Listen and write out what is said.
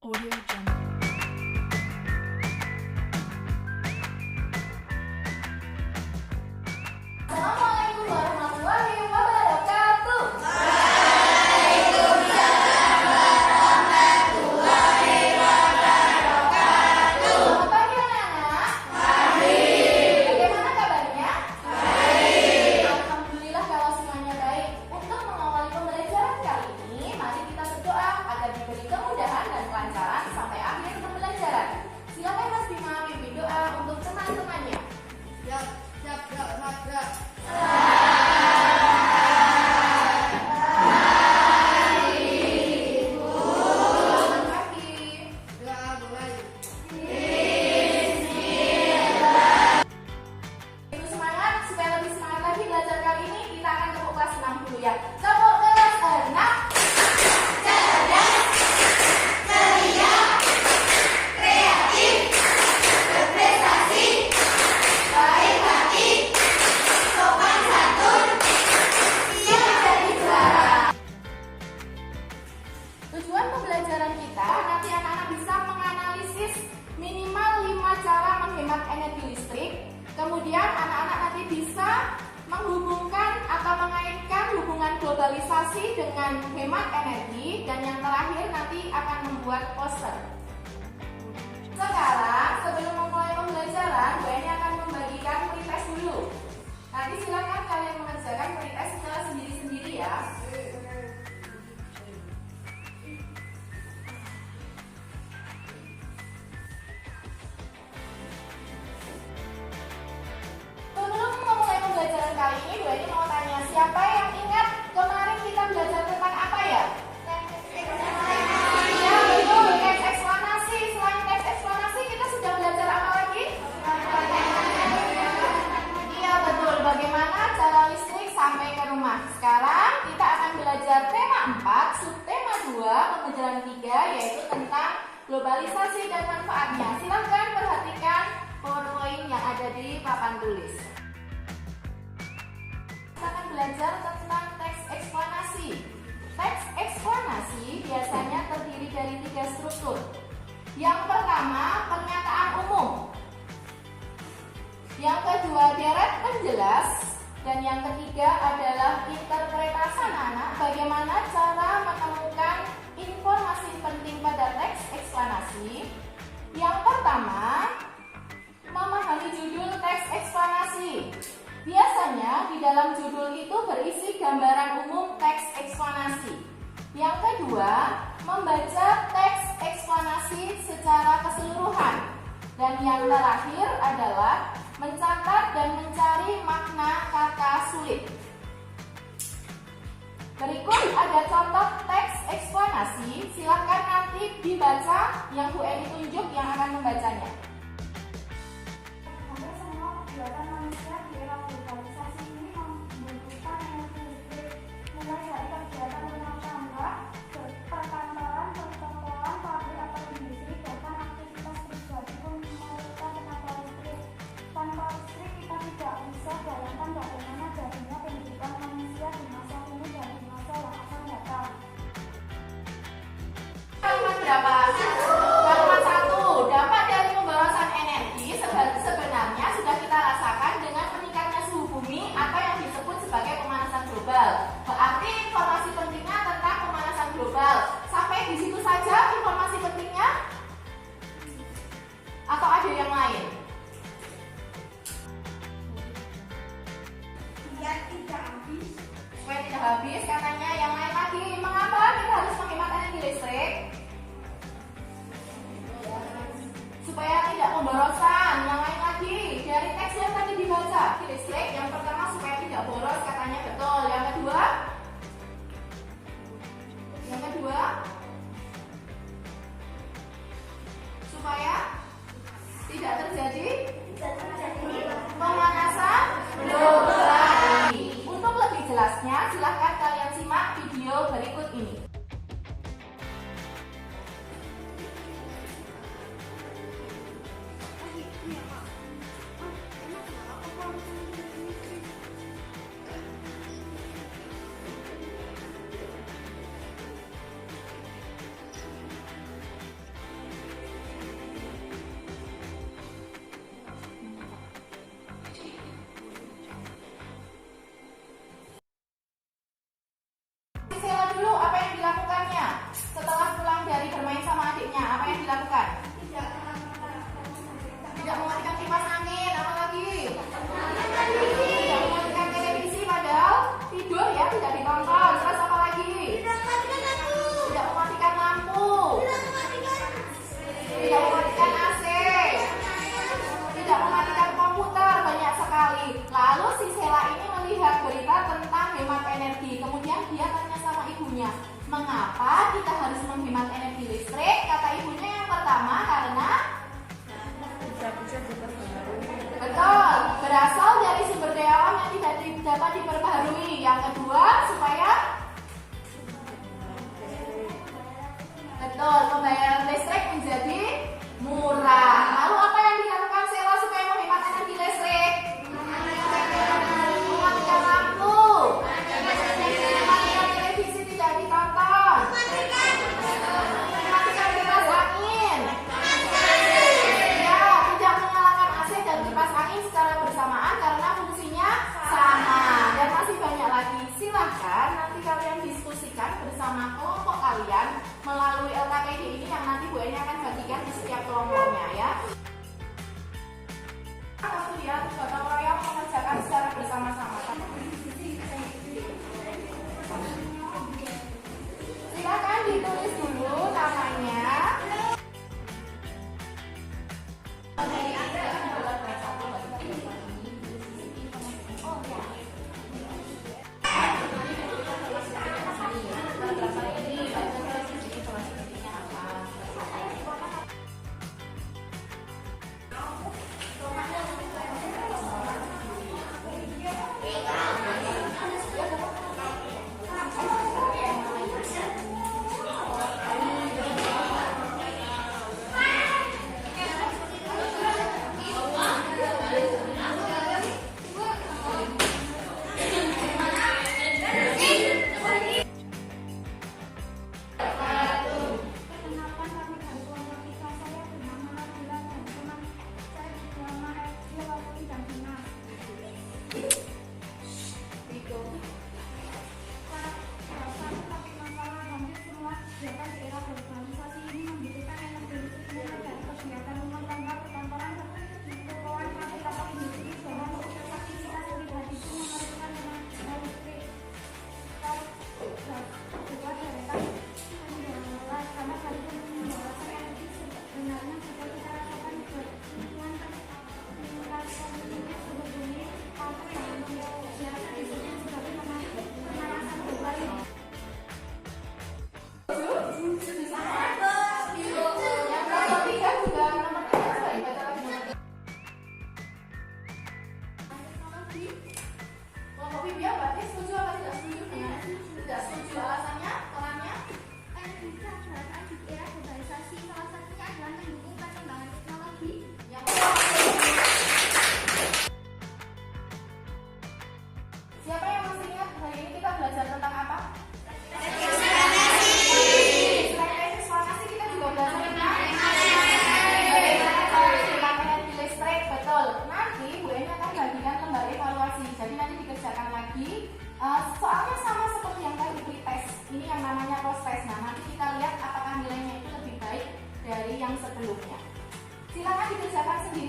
Audio Jungle. Assalamualaikum warahmatullahi wabarakatuh. Selamat pagi anak-anak. Bagaimana kabarnya? Alhamdulillah kalau semuanya baik. Untuk mengawali pembelajaran kali ini, mari kita berdoa agar diberi kemudahan dan kelancaran sampai akhir pembelajaran. Silakan Mas Bima pimpin doa untuk teman-temannya. Siap. Selamat pagi. Doa mulai. Ibu semangat, supaya lebih semangat lagi belajar kali ini, kita akan tepuk kelas 6 dulu ya. Tepuk kelas 6. Tujuan pembelajaran kita, nanti anak-anak bisa menganalisis minimal 5 cara menghemat energi listrik. Kemudian anak-anak nanti bisa menghubungkan atau mengaitkan hubungan globalisasi dengan hemat energi. Dan yang terakhir nanti akan membuat poster. Sekarang sebelum memulai pembelajaran, Bu Eni akan membagikan pretest dulu. Nanti silakan kalian mengerjakan pretest secara sendiri-sendiri ya. Sebelum memulai pembelajaran kali ini, Bu Eni mau tanya, siapa yang ingat kemarin kita belajar tentang apa ya? Iya betul, teks eksplanasi. Selain teks eksplanasi, kita sudah belajar apa lagi? Iya betul, bagaimana cara listrik sampai ke rumah. Sekarang kita akan belajar tema 4, subtema 2, pembelajaran 3, yaitu tentang globalisasi dan manfaatnya. Silakan perhatikan PowerPoint yang ada di papan tulis. Kita akan belajar tentang teks eksplanasi. Teks eksplanasi biasanya terdiri dari 3 struktur. Yang pertama, pernyataan umum. Yang kedua, deret penjelas. Dan yang ketiga adalah interpretasi. Anak-anak, bagaimana cara menemukan informasi penting pada teks eksplanasi? Yang pertama, memahami judul teks eksplanasi. Biasanya di dalam judul itu berisi gambaran umum teks eksplanasi. Yang kedua, membaca teks eksplanasi secara keseluruhan. Dan yang terakhir adalah mencatat dan mencari makna kata sulit. Berikut ada contoh teks eksplanasi. Silakan nanti dibaca, yang Bu Eni tunjuk yang akan membacanya. Hampir semua kegiatan manusia di era globalisasi ini membutuhkan energi listrik, mulai dari kegiatan rumah tangga, perkantoran, pertokoan, pabrik atau industri, bahkan aktivitas pribadi pun memerlukan tenaga listrik. Tanpa listrik kita tidak bisa bayangkan bagaimana jadinya kehidupan manusia di masa kini dan di masa yang akan datang. Kalimat berapa? Kalimat 1. Dampak dari pemborosan energi sebenarnya sudah kita rasakan dengan meningkatnya suhu bumi atau yang disebut sebagai pemanasan global. Berarti informasi sebelumnya. Silakan dikerjakan sendiri.